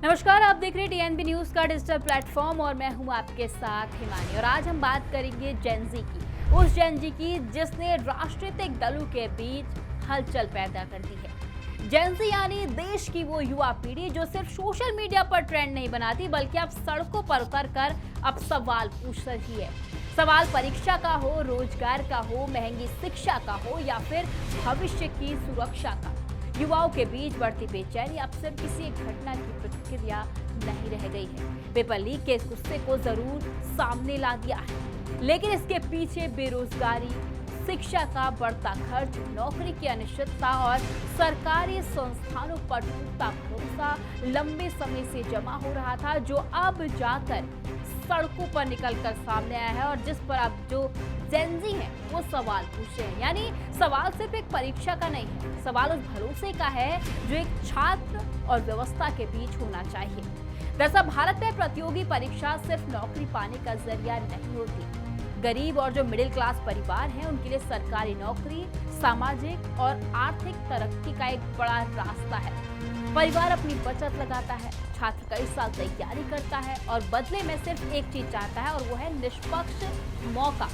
नमस्कार, आप देख रहे हैं टीएनबी न्यूज का डिजिटल प्लेटफॉर्म और मैं हूं आपके साथ हिमानी। और आज हम बात करेंगे जेनजी की, उस जेनजी की जिसने राजनीतिक दलों के बीच हलचल पैदा कर दी है। जेनजी यानी देश की वो युवा पीढ़ी जो सिर्फ सोशल मीडिया पर ट्रेंड नहीं बनाती बल्कि अब सड़कों पर उतर कर अब सवाल पूछ रही है। सवाल परीक्षा का हो, रोजगार का हो, महंगी शिक्षा का हो या फिर भविष्य की सुरक्षा का। युवाओं के बीच बढ़ती बेचैनी अब सिर्फ किसी एक घटना की प्रतिक्रिया नहीं रह गई है। पेपर लीक के इस गुस्से को जरूर सामने ला दिया है, लेकिन इसके पीछे बेरोजगारी, शिक्षा का बढ़ता खर्च, नौकरी की अनिश्चितता और सरकारी संस्थानों पर टूटता भरोसा लंबे समय से जमा हो रहा था, जो अब जाकर सड़कों पर निकलकर सामने आया है और जिस पर अब जो जेनजी हैं वो सवाल पूछ रहे हैं। यानी सवाल सिर्फ एक परीक्षा का नहीं है, सवाल उस भरोसे का है जो एक छात्र और व्यवस्था के बीच होना चाहिए। दरअसल भारत में प्रतियोगी परीक्षा सिर्फ नौकरी पाने का जरिया नहीं होती। गरीब और जो मिडिल क्लास परिवार हैं उनके लिए सरकारी नौकरी सामाजिक और आर्थिक तरक्की का एक बड़ा रास्ता है। परिवार अपनी बचत लगाता है, छात्र कई साल तैयारी करता है और बदले में सिर्फ एक चीज चाहता है और वो है निष्पक्ष मौका।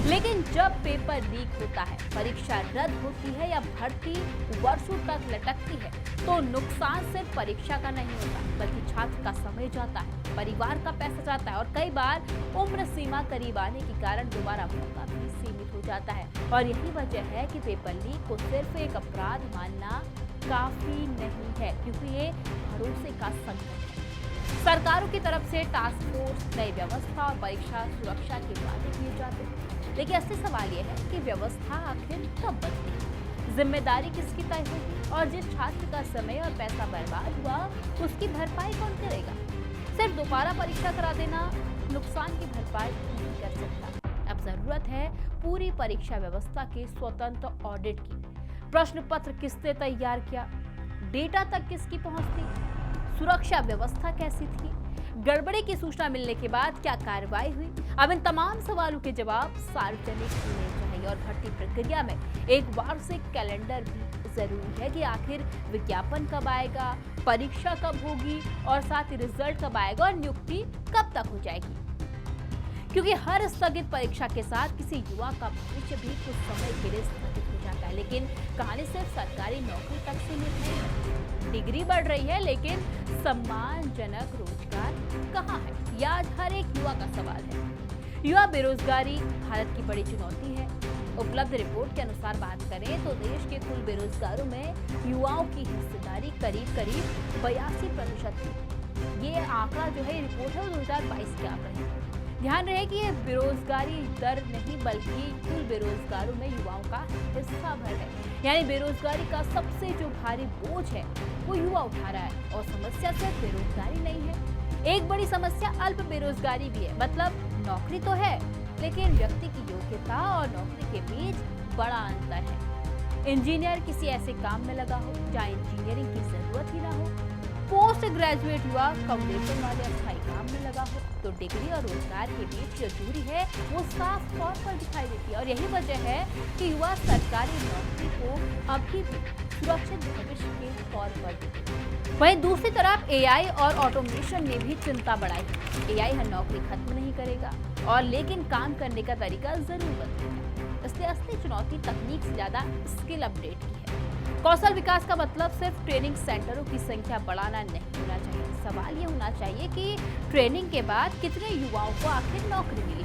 लेकिन जब पेपर लीक होता है, परीक्षा रद्द होती है या भर्ती वर्षों तक लटकती है, तो नुकसान सिर्फ परीक्षा का नहीं होता बल्कि छात्र का समय जाता है, परिवार का पैसा जाता है और कई बार उम्र सीमा करीब आने के कारण दोबारा मौका भी सीमित हो जाता है। और यही वजह है कि पेपर लीक को सिर्फ एक अपराध मानना काफी नहीं है, क्योंकि ये भरोसे का संकट है। सरकारों की तरफ से टास्क फोर्स, नई व्यवस्था और परीक्षा सुरक्षा के वादे किए जाते हैं, लेकिन असली सवाल यह है कि व्यवस्था आखिर कब बदलेगी, जिम्मेदारी किसकी तय होगी और जिस छात्र का समय और पैसा बर्बाद हुआ उसकी भरपाई कौन करेगा। सिर्फ दोबारा परीक्षा करा देना नुकसान की भरपाई नहीं कर सकता। अब जरूरत है पूरी परीक्षा व्यवस्था के स्वतंत्र ऑडिट की। प्रश्न पत्र किसने तैयार किया, डेटा तक किसकी पहुंच थी, सुरक्षा व्यवस्था कैसी थी, गड़बड़ी की सूचना मिलने के बाद क्या कार्रवाई हुई। अब इन तमाम सवालों के जवाब सार्वजनिक होने चाहिए और भर्ती प्रक्रिया में एक वार्षिक कैलेंडर भी जरूरी है कि आखिर विज्ञापन कब आएगा, परीक्षा कब होगी और साथ ही रिजल्ट कब आएगा और नियुक्ति कब तक हो जाएगी। क्योंकि हर स्थगित परीक्षा के साथ किसी युवा का भविष्य भी कुछ समय के लिए स्थगित हो जाता है। लेकिन कहानी सिर्फ सरकारी नौकरी तक सीमित नहीं है। डिग्री बढ़ रही है लेकिन सम्मानजनक रोजगार कहाँ है, यह आज हर एक युवा का सवाल है। युवा बेरोजगारी भारत की बड़ी चुनौती है। उपलब्ध रिपोर्ट के अनुसार बात करें तो देश के कुल बेरोजगारों में युवाओं की हिस्सेदारी करीब 82% है। ये आंकड़ा जो है रिपोर्ट है वो 2022 के आंकड़े हैं। ध्यान रहे कि ये बेरोजगारी दर नहीं बल्कि कुल बेरोजगारों में युवाओं का हिस्सा भर है। यानी बेरोजगारी का सबसे जो भारी बोझ है वो युवा उठा रहा है। और समस्या सिर्फ बेरोजगारी नहीं है, एक बड़ी समस्या अल्प बेरोजगारी भी है। मतलब नौकरी तो है लेकिन व्यक्ति की योग्यता और नौकरी के बीच बड़ा अंतर है। इंजीनियर किसी ऐसे काम में लगा हो जहाँ इंजीनियरिंग की जरूरत ही ना हो, पोस्ट ग्रेजुएट युवा कम वेतन वाले अस्थायी काम में लगा हो, तो डिग्री और रोजगार के बीच जो दूरी है वो साफ तौर पर दिखाई देती है। और यही वजह है कि युवा सरकारी नौकरी को अभी भी सुरक्षित भविष्य के तौर पर देखते हैं। वहीं दूसरी तरफ एआई और ऑटोमेशन ने भी चिंता बढ़ाई है। एआई हर नौकरी खत्म नहीं करेगा और लेकिन काम करने का तरीका जरूर बदलेगा। इसलिए असली चुनौती तकनीक से ज्यादा स्किल अपडेट की है। कौशल विकास का मतलब सिर्फ ट्रेनिंग सेंटरों की संख्या बढ़ाना नहीं होना चाहिए। सवाल ये होना चाहिए कि ट्रेनिंग के बाद कितने युवाओं को आखिर नौकरी मिली,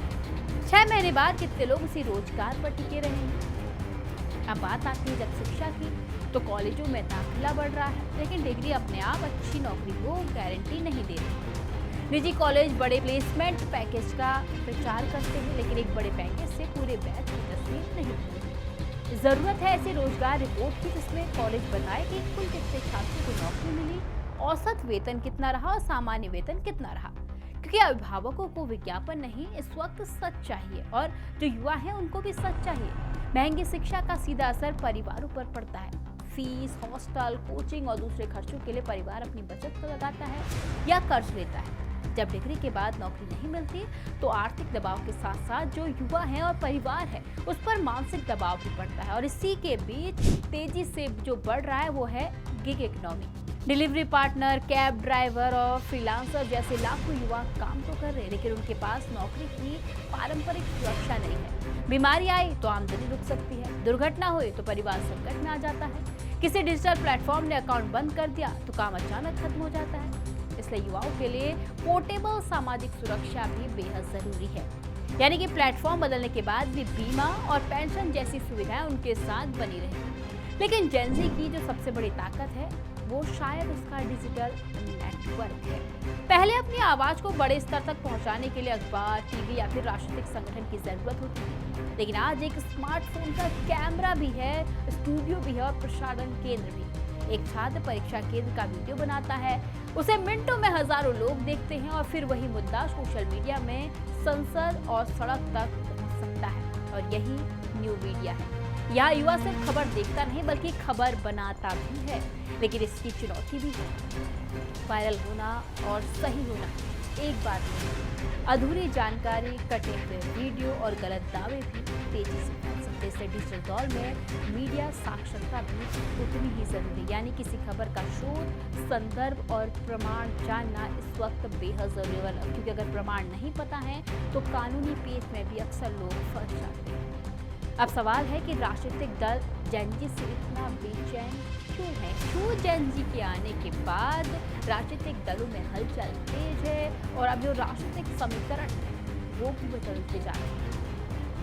6 महीने बाद कितने लोग उसी रोजगार पर टिके रहेंगे। अब बात आती है जब शिक्षा की, तो कॉलेजों में दाखिला बढ़ रहा है लेकिन डिग्री अपने आप अच्छी नौकरी को गारंटी नहीं दे रही। निजी कॉलेज बड़े प्लेसमेंट पैकेज का प्रचार करते हैं लेकिन एक बड़े पैकेज से पूरे बैच की तस्वीर नहीं बनती। जरूरत है ऐसी रोजगार रिपोर्ट की जिसमें कॉलेज बताए कि कुल कितने छात्रों को नौकरी मिली, औसत वेतन कितना रहा और सामान्य वेतन कितना रहा। क्योंकि अभिभावकों को विज्ञापन नहीं, इस वक्त सच चाहिए और जो युवा हैं उनको भी सच चाहिए। महंगी शिक्षा का सीधा असर परिवारों पर पड़ता है। फीस, हॉस्टल, कोचिंग और दूसरे खर्चों के लिए परिवार अपनी बचत लगाता है या कर्ज लेता है। जब डिग्री के बाद नौकरी नहीं मिलती तो आर्थिक दबाव के साथ साथ जो युवा है और परिवार है उस पर मानसिक दबाव भी पड़ता है। और इसी के बीच तेजी से जो बढ़ रहा है वो है gig economy. Delivery partner, cab driver और फ्रीलांसर जैसे लाखों युवा काम तो कर रहे हैं, लेकिन उनके पास नौकरी की पारंपरिक सुरक्षा नहीं है। बीमारी आई तो आमदनी रुक सकती है, दुर्घटना हुई तो परिवार संकट में आ जाता है, किसी डिजिटल प्लेटफॉर्म ने अकाउंट बंद कर दिया तो काम अचानक खत्म हो जाता है। इसलिए युवाओं के लिए पोर्टेबल सामाजिक सुरक्षा भी बेहद जरूरी है, यानी कि प्लेटफॉर्म बदलने के बाद भी बीमा और पेंशन जैसी सुविधाएं उनके साथ बनी रहे। लेकिन जेनजी की जो सबसे बड़ी ताकत है वो शायद उसका डिजिटल नेटवर्क है। पहले अपनी आवाज को बड़े स्तर तक पहुंचाने के लिए अखबार, टीवी या फिर राजनीतिक संगठन की जरूरत होती थी, लेकिन आज एक स्मार्टफोन का कैमरा भी है, स्टूडियो भी है और प्रसारण केंद्र भी। एक छात्र परीक्षा केंद्र का वीडियो बनाता है, उसे मिनटों में हजारों लोग देखते हैं और फिर वही मुद्दा सोशल मीडिया में संसद और सड़क तक पहुंच सकता है। और यही न्यू मीडिया है। यहाँ युवा सिर्फ खबर देखता नहीं बल्कि खबर बनाता भी है, लेकिन इसकी चुनौती भी है। वायरल होना और सही होना एक बात नहीं, अधूरी जानकारी, कटे हुए वीडियो और गलत दावे भी तेजी से फैल सकते हैं। इसलिए डिजिटल दौर में मीडिया साक्षरता भी उतनी ही जरूरी, यानी किसी खबर का स्रोत, संदर्भ और प्रमाण जानना इस वक्त बेहद जरूरी है, क्योंकि अगर प्रमाण नहीं पता है तो कानूनी पेच में भी अक्सर लोग फंस जाते हैं। अब सवाल है कि राजनीतिक दल जेनजी से इतना बेचैन क्यों है? क्यों जेनजी के आने के बाद राजनीतिक दलों में हलचल तेज है और अब जो राजनीतिक समीकरण है वो भी बदलते जा रहे हैं?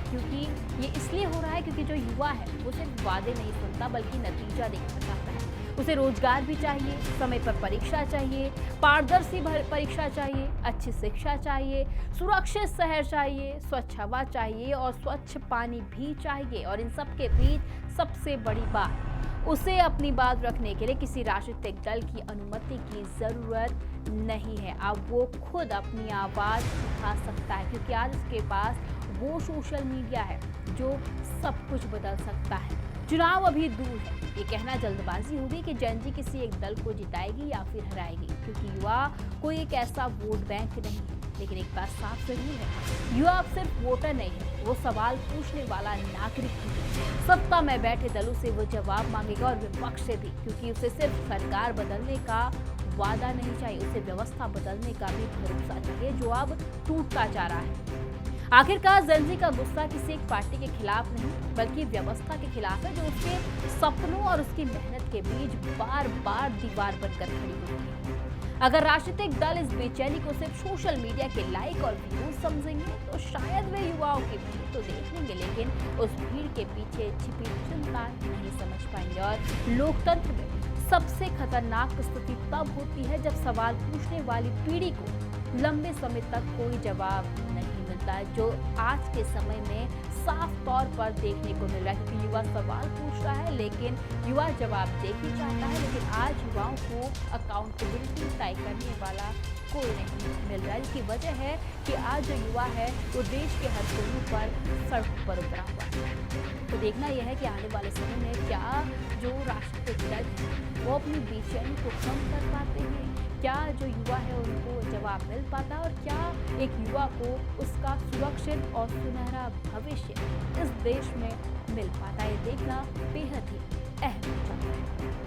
क्योंकि ये इसलिए हो रहा है क्योंकि जो युवा है वो सिर्फ वादे नहीं सुनता बल्कि नतीजा देखना चाहता है। उसे रोजगार भी चाहिए, समय पर परीक्षा चाहिए, पारदर्शी परीक्षा चाहिए, अच्छी शिक्षा चाहिए, सुरक्षित शहर चाहिए, स्वच्छ हवा चाहिए और स्वच्छ पानी भी चाहिए। और इन सब के बीच सबसे बड़ी बात, उसे अपनी बात रखने के लिए किसी राजनीतिक दल की अनुमति की जरूरत नहीं है। अब वो खुद अपनी आवाज उठा सकता है, क्योंकि आज उसके पास वो सोशल मीडिया है जो सब कुछ बदल सकता है। चुनाव अभी दूर है, ये कहना जल्दबाजी होगी कि जेनजी किसी एक दल को जिताएगी या फिर हराएगी, क्योंकि युवा कोई एक ऐसा वोट बैंक नहीं है। लेकिन एक बात साफ जरूर है, युवा अब सिर्फ वोटर नहीं है, वो सवाल पूछने वाला नागरिक भी है। सत्ता में बैठे दलों से वो जवाब मांगेगा और विपक्ष से भी, क्योंकि उसे सिर्फ सरकार बदलने का वादा नहीं चाहिए, उसे व्यवस्था बदलने का भी भरोसा चाहिए जो अब टूटता जा रहा है। आखिरकार जेनजी का गुस्सा किसी एक पार्टी के खिलाफ नहीं बल्कि व्यवस्था के खिलाफ है, जो उसके सपनों और उसकी मेहनत के बीच बार बार दीवार बनकर खड़ी होती है। अगर राजनीतिक दल इस बेचैनी को सिर्फ सोशल मीडिया के लाइक और व्यूज समझेंगे तो शायद वे युवाओं की भीड़ तो देख लेंगे, लेकिन उस भीड़ के पीछे छिपी चिंता नहीं समझ पाएंगे। और लोकतंत्र में सबसे खतरनाक स्थिति तब होती है जब सवाल पूछने वाली पीढ़ी को लंबे समय तक कोई जवाब नहीं मिलता है, जो आज के समय में साफ तौर पर देखने को मिल रहा है। क्योंकि युवा सवाल पूछ रहा है लेकिन युवा जवाब दे ही चाहता है, लेकिन आज युवाओं को अकाउंटेबिलिटी तय करने वाला कोई नहीं मिल रहा है। इसकी वजह है कि आज जो युवा है वो देश के हर कोने पर सड़कों पर उतरा हुआ है। तो देखना यह है कि आने वाले समय में क्या जो राजनीतिक दल है वो अपनी बेचैनी को कम कर पाते हैं, क्या जो युवा है उनको जवाब मिल पाता है और क्या एक युवा को उसका सुरक्षित और सुनहरा भविष्य इस देश में मिल पाता है, देखना बेहद ही अहम है।